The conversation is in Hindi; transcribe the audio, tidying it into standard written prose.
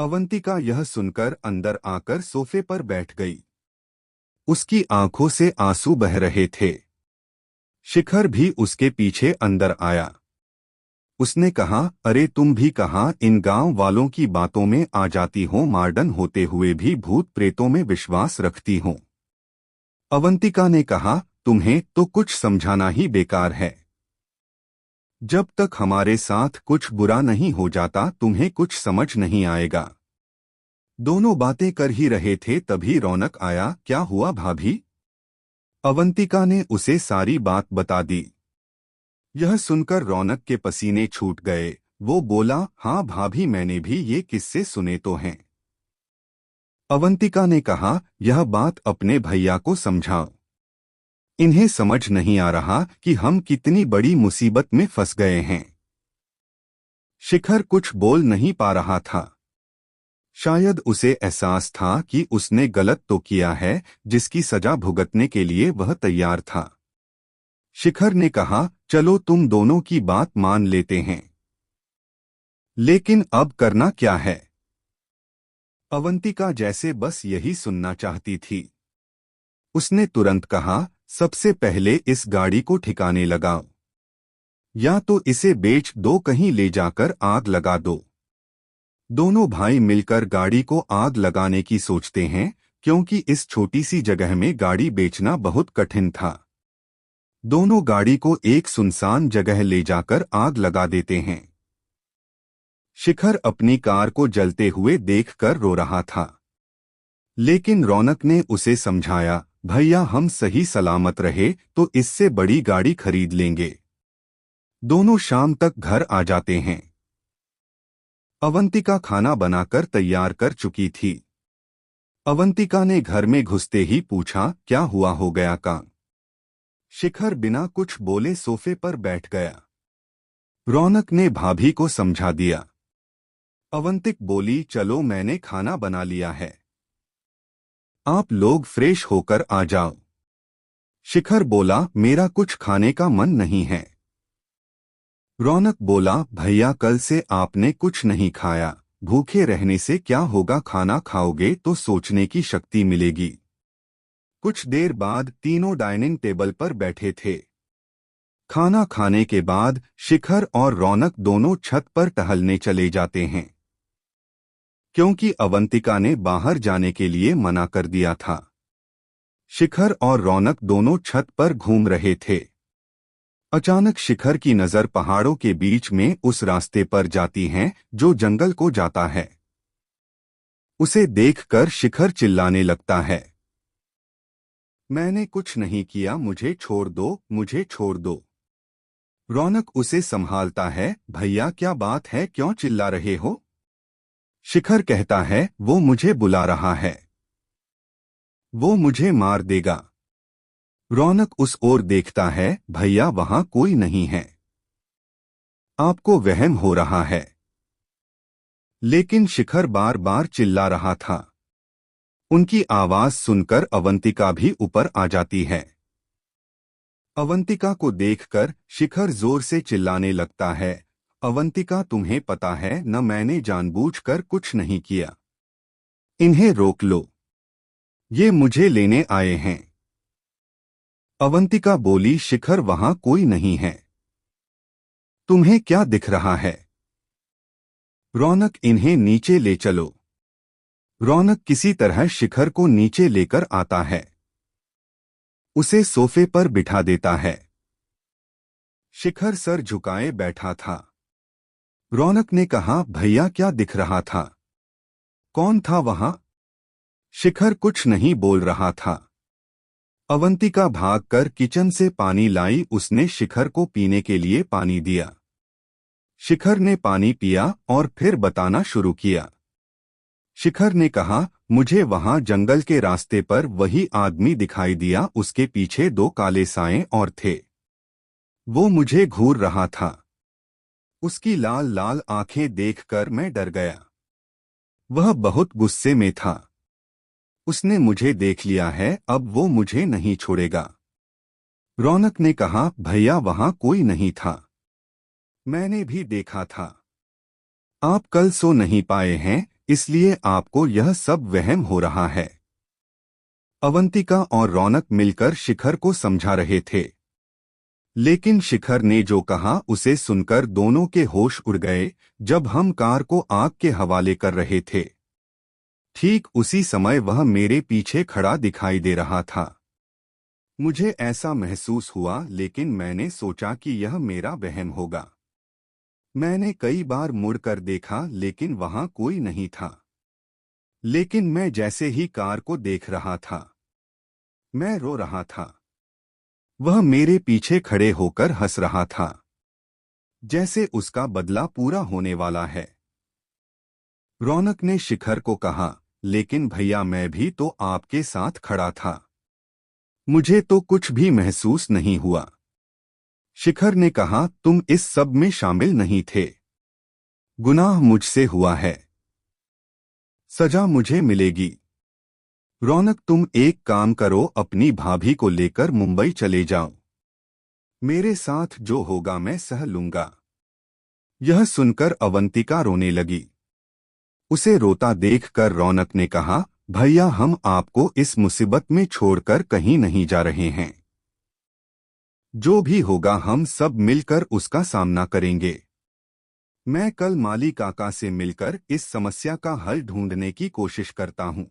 अवंतिका यह सुनकर अंदर आकर सोफे पर बैठ गई। उसकी आंखों से आंसू बह रहे थे। शिखर भी उसके पीछे अंदर आया। उसने कहा, अरे तुम भी कहाँ इन गांव वालों की बातों में आ जाती हो, मॉडर्न होते हुए भी भूत प्रेतों में विश्वास रखती हो। अवंतिका ने कहा, तुम्हें तो कुछ समझाना ही बेकार है। जब तक हमारे साथ कुछ बुरा नहीं हो जाता तुम्हें कुछ समझ नहीं आएगा। दोनों बातें कर ही रहे थे तभी रौनक आया। क्या हुआ भाभी? अवंतिका ने उसे सारी बात बता दी। यह सुनकर रौनक के पसीने छूट गए। वो बोला, हाँ भाभी, मैंने भी ये किस्से सुने तो हैं। अवंतिका ने कहा, यह बात अपने भैया को समझाओ। इन्हें समझ नहीं आ रहा कि हम कितनी बड़ी मुसीबत में फंस गए हैं। शिखर कुछ बोल नहीं पा रहा था। शायद उसे एहसास था कि उसने गलत तो किया है, जिसकी सजा भुगतने के लिए वह तैयार था। शिखर ने कहा, चलो तुम दोनों की बात मान लेते हैं, लेकिन अब करना क्या है? अवंतिका जैसे बस यही सुनना चाहती थी। उसने तुरंत कहा, सबसे पहले इस गाड़ी को ठिकाने लगाओ, या तो इसे बेच दो, कहीं ले जाकर आग लगा दो। दोनों भाई मिलकर गाड़ी को आग लगाने की सोचते हैं, क्योंकि इस छोटी सी जगह में गाड़ी बेचना बहुत कठिन था। दोनों गाड़ी को एक सुनसान जगह ले जाकर आग लगा देते हैं। शिखर अपनी कार को जलते हुए देखकर रो रहा था, लेकिन रौनक ने उसे समझाया, भैया हम सही सलामत रहे तो इससे बड़ी गाड़ी खरीद लेंगे। दोनों शाम तक घर आ जाते हैं। अवंतिका खाना बनाकर तैयार कर चुकी थी। अवंतिका ने घर में घुसते ही पूछा, क्या हुआ हो गया का? शिखर बिना कुछ बोले सोफे पर बैठ गया। रौनक ने भाभी को समझा दिया। अवंतिक बोली, चलो मैंने खाना बना लिया है, आप लोग फ्रेश होकर आ जाओ। शिखर बोला, मेरा कुछ खाने का मन नहीं है। रौनक बोला, भैया कल से आपने कुछ नहीं खाया, भूखे रहने से क्या होगा, खाना खाओगे तो सोचने की शक्ति मिलेगी। कुछ देर बाद तीनों डाइनिंग टेबल पर बैठे थे। खाना खाने के बाद शिखर और रौनक दोनों छत पर टहलने चले जाते हैं, क्योंकि अवंतिका ने बाहर जाने के लिए मना कर दिया था। शिखर और रौनक दोनों छत पर घूम रहे थे। अचानक शिखर की नजर पहाड़ों के बीच में उस रास्ते पर जाती है जो जंगल को जाता है। उसे देखकर शिखर चिल्लाने लगता है, मैंने कुछ नहीं किया, मुझे छोड़ दो, मुझे छोड़ दो। रौनक उसे संभालता है, भैया क्या बात है, क्यों चिल्ला रहे हो? शिखर कहता है, वो मुझे बुला रहा है, वो मुझे मार देगा। रौनक उस ओर देखता है, भैया वहां कोई नहीं है, आपको वहम हो रहा है। लेकिन शिखर बार बार चिल्ला रहा था। उनकी आवाज सुनकर अवंतिका भी ऊपर आ जाती है। अवंतिका को देखकर शिखर जोर से चिल्लाने लगता है, अवंतिका तुम्हें पता है न, मैंने जानबूझकर कुछ नहीं किया, इन्हें रोक लो, ये मुझे लेने आए हैं। अवंतिका बोली, शिखर वहां कोई नहीं है, तुम्हें क्या दिख रहा है? रौनक, इन्हें नीचे ले चलो। रौनक किसी तरह शिखर को नीचे लेकर आता है, उसे सोफे पर बिठा देता है। शिखर सर झुकाए बैठा था। रौनक ने कहा, भैया क्या दिख रहा था, कौन था वहां? शिखर कुछ नहीं बोल रहा था। अवंतिका भागकर किचन से पानी लाई, उसने शिखर को पीने के लिए पानी दिया। शिखर ने पानी पिया और फिर बताना शुरू किया। शिखर ने कहा, मुझे वहां जंगल के रास्ते पर वही आदमी दिखाई दिया, उसके पीछे दो काले साए और थे, वो मुझे घूर रहा था। उसकी लाल लाल आंखें देखकर मैं डर गया, वह बहुत गुस्से में था। उसने मुझे देख लिया है, अब वो मुझे नहीं छोड़ेगा। रौनक ने कहा, भैया वहां कोई नहीं था, मैंने भी देखा था, आप कल सो नहीं पाए हैं इसलिए आपको यह सब वहम हो रहा है। अवंतिका और रौनक मिलकर शिखर को समझा रहे थे, लेकिन शिखर ने जो कहा उसे सुनकर दोनों के होश उड़ गए। जब हम कार को आग के हवाले कर रहे थे, ठीक उसी समय वह मेरे पीछे खड़ा दिखाई दे रहा था। मुझे ऐसा महसूस हुआ, लेकिन मैंने सोचा कि यह मेरा वहम होगा। मैंने कई बार मुड़कर देखा, लेकिन वहां कोई नहीं था। लेकिन मैं जैसे ही कार को देख रहा था, मैं रो रहा था। वह मेरे पीछे खड़े होकर हंस रहा था, जैसे उसका बदला पूरा होने वाला है। रौनक ने शिखर को कहा, लेकिन भैया मैं भी तो आपके साथ खड़ा था, मुझे तो कुछ भी महसूस नहीं हुआ। शिखर ने कहा, तुम इस सब में शामिल नहीं थे। गुनाह मुझसे हुआ है, सजा मुझे मिलेगी। रौनक, तुम एक काम करो, अपनी भाभी को लेकर मुंबई चले जाओ। मेरे साथ जो होगा मैं सह लूंगा। यह सुनकर अवंतिका रोने लगी। उसे रोता देखकर रौनक ने कहा, भैया हम आपको इस मुसीबत में छोड़कर कहीं नहीं जा रहे हैं। जो भी होगा हम सब मिलकर उसका सामना करेंगे। मैं कल माली काका से मिलकर इस समस्या का हल ढूंढने की कोशिश करता हूं।